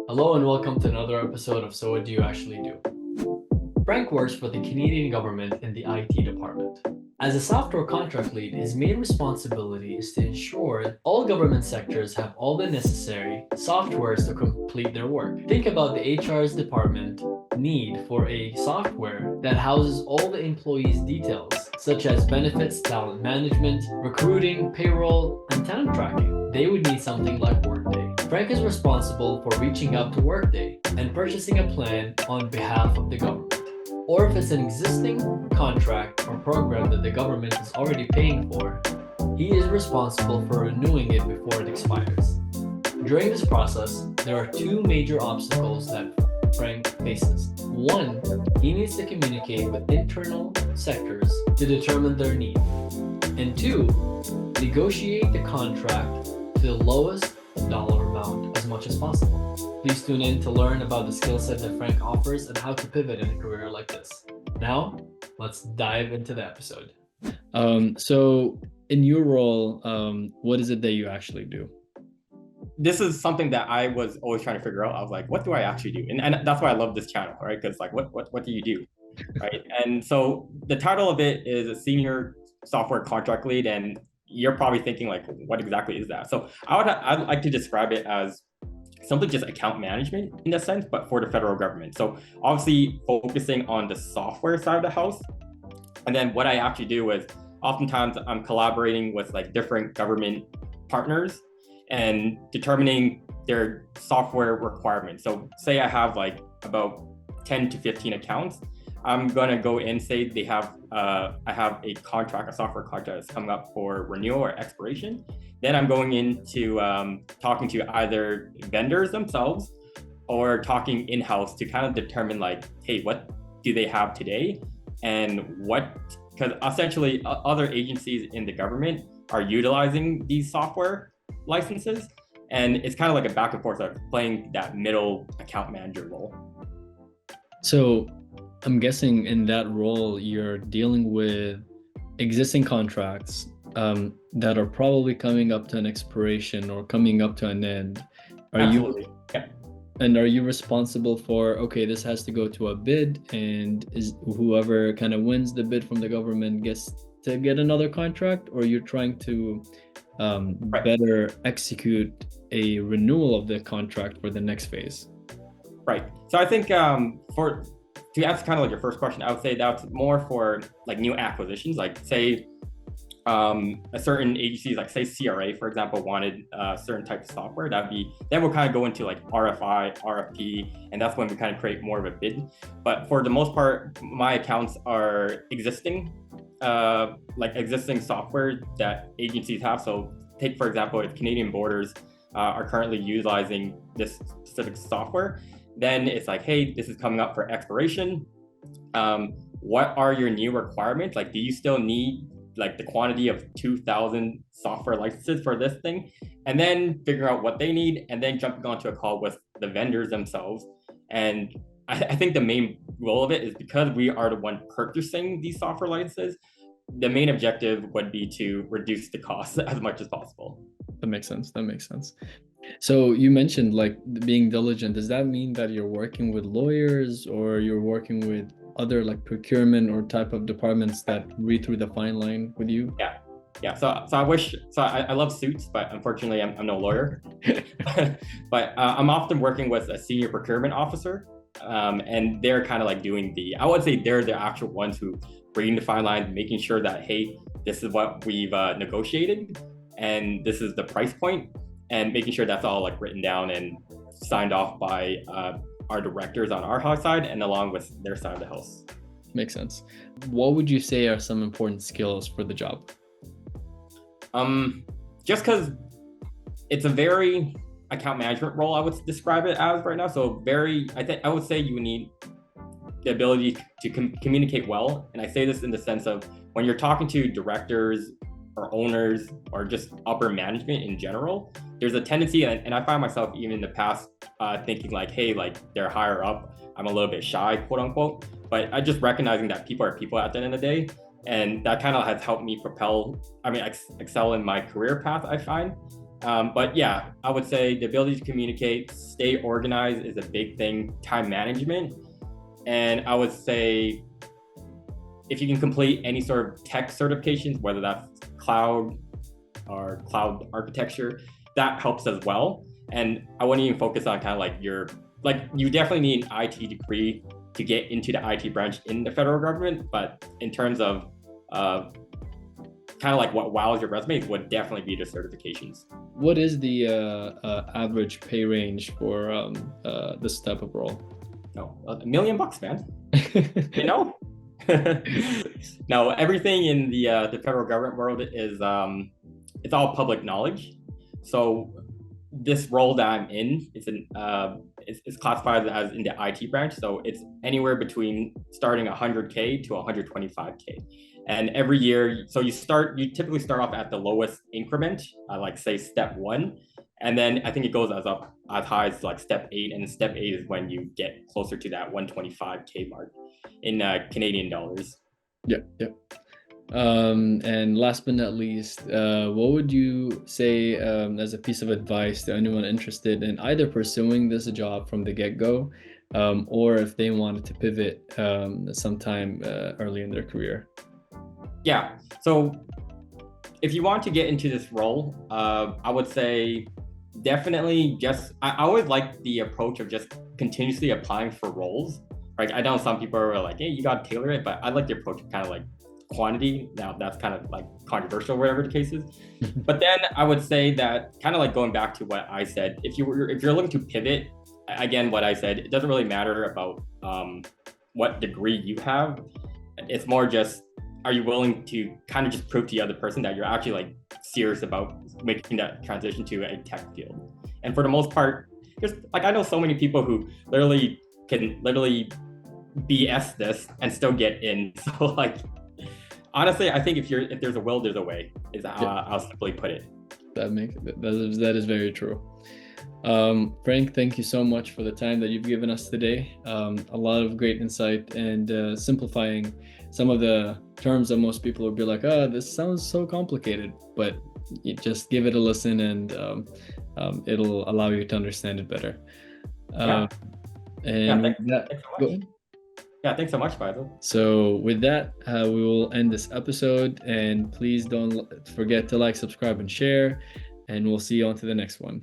Hello and welcome to another episode of So What Do You Actually Do? Frank works for the Canadian government in the IT department. As a software contract lead, his main responsibility is to ensure all government sectors have all the necessary softwares to complete their work. Think about the HR's department need for a software that houses all the employees' details, such as benefits, talent management, recruiting, payroll, and time tracking. They would need something like Workday. Frank is responsible for reaching out to Workday and purchasing a plan on behalf of the government. Or if it's an existing contract or program that the government is already paying for, he is responsible for renewing it before it expires. During this process, there are two major obstacles that Frank faces. One, he needs to communicate with internal sectors to determine their need. And two, negotiate the contract to the lowest dollar amount as much as possible. Please tune in to learn about the skill set that Frank offers and how to pivot in a career like this. Now, let's dive into the episode. So in your role, what is it that you actually do? This is something that I was always trying to figure out. I was like, what do I actually do? And that's why I love this channel, right? Because like, what do you do, right? And so the title of it is a senior software contract lead, and you're probably thinking like, what exactly is that? So I'd like to describe it as simply just account management in a sense, but for the federal government. So obviously focusing on the software side of the house. And then what I actually do is oftentimes I'm collaborating with like different government partners and determining their software requirements. So say I have like about 10 to 15 accounts. I'm gonna go in, say they have, I have a contract, a software contract that's coming up for renewal or expiration. Then I'm going into talking to either vendors themselves or talking in-house to kind of determine like, hey, what do they have today? And because essentially other agencies in the government are utilizing these software licenses. And it's kind of like a back and forth of playing that middle account manager role. So I'm guessing in that role, you're dealing with existing contracts that are probably coming up to an expiration or coming up to an end. Absolutely. Yeah. And are you responsible for, okay, this has to go to a bid, and is whoever kind of wins the bid from the government gets to get another contract, or you're trying to better execute a renewal of the contract for the next phase? Right. So I think to answer kind of like your first question, I would say that's more for like new acquisitions, like say a certain agency, like say CRA, for example, wanted a certain type of software, then we'll kind of go into like RFI, RFP, and that's when we kind of create more of a bid. But for the most part, my accounts are existing software that agencies have. So take, for example, if Canadian Borders are currently utilizing this specific software, then it's like, hey, this is coming up for expiration. What are your new requirements? Like, do you still need like the quantity of 2,000 software licenses for this thing? And then figuring out what they need, and then jumping onto a call with the vendors themselves. And I think the main role of it is because we are the one purchasing these software licenses, the main objective would be to reduce the cost as much as possible. That makes sense. So you mentioned like being diligent. Does that mean that you're working with lawyers or you're working with other like procurement or type of departments that read through the fine line with you? Yeah. So I love suits, but unfortunately I'm no lawyer. But I'm often working with a senior procurement officer, and they're kind of like doing I would say they're the actual ones who reading the fine line, making sure that, hey, this is what we've negotiated and this is the price point, and making sure that's all like written down and signed off by our directors on our house side and along with their side of the house. Makes sense. What would you say are some important skills for the job? Just because it's a very account management role, I would describe it as right now. So I would say you need the ability to communicate well. And I say this in the sense of when you're talking to directors or owners or just upper management in general, there's a tendency, and I find myself even in the past thinking like, hey, like they're higher up, I'm a little bit shy, quote unquote. But I just recognizing that people are people at the end of the day. And that kind of has helped me excel in my career path, I find. But yeah, I would say the ability to communicate, stay organized is a big thing. Time management, and I would say if you can complete any sort of tech certifications, whether that's cloud or cloud architecture, that helps as well. And I wouldn't even focus on kind of like you definitely need an IT degree to get into the IT branch in the federal government. But in terms of kind of like what wows your resume would definitely be the certifications. What is the average pay range for this type of role? No, $1 million, man. You know? No, everything in the federal government world is it's all public knowledge. So this role that I'm in is classified as in the IT branch. So it's anywhere between starting 100K to 125K. And every year, so you typically start off at the lowest increment, like say step 1. And then I think it goes as high as like step 8. And step 8 is when you get closer to that 125K mark in Canadian dollars. Yep. And last but not least, what would you say as a piece of advice to anyone interested in either pursuing this job from the get-go, or if they wanted to pivot sometime early in their career? Yeah. So if you want to get into this role, I would say definitely I always like the approach of just continuously applying for roles. Right. I know some people are like, hey, you got to tailor it, but I like the approach of kind of like quantity. Now that's kind of like controversial, whatever the case is. But then I would say that kind of like going back to what I said, if you're looking to pivot, again, what I said, it doesn't really matter about what degree you have. It's more just, are you willing to kind of just prove to the other person that you're actually like serious about making that transition to a tech field? And for the most part, just like I know so many people who can literally BS this and still get in. So like, honestly, I think if there's a will, there's a way, is how I'll simply put it. That is very true. Frank, thank you so much for the time that you've given us today. A lot of great insight and simplifying some of the terms that most people would be like, oh, this sounds so complicated, but you just give it a listen and it'll allow you to understand it better. Thanks so much, Faisal. So with that, we will end this episode, and please don't forget to like, subscribe, and share, and we'll see you on to the next one.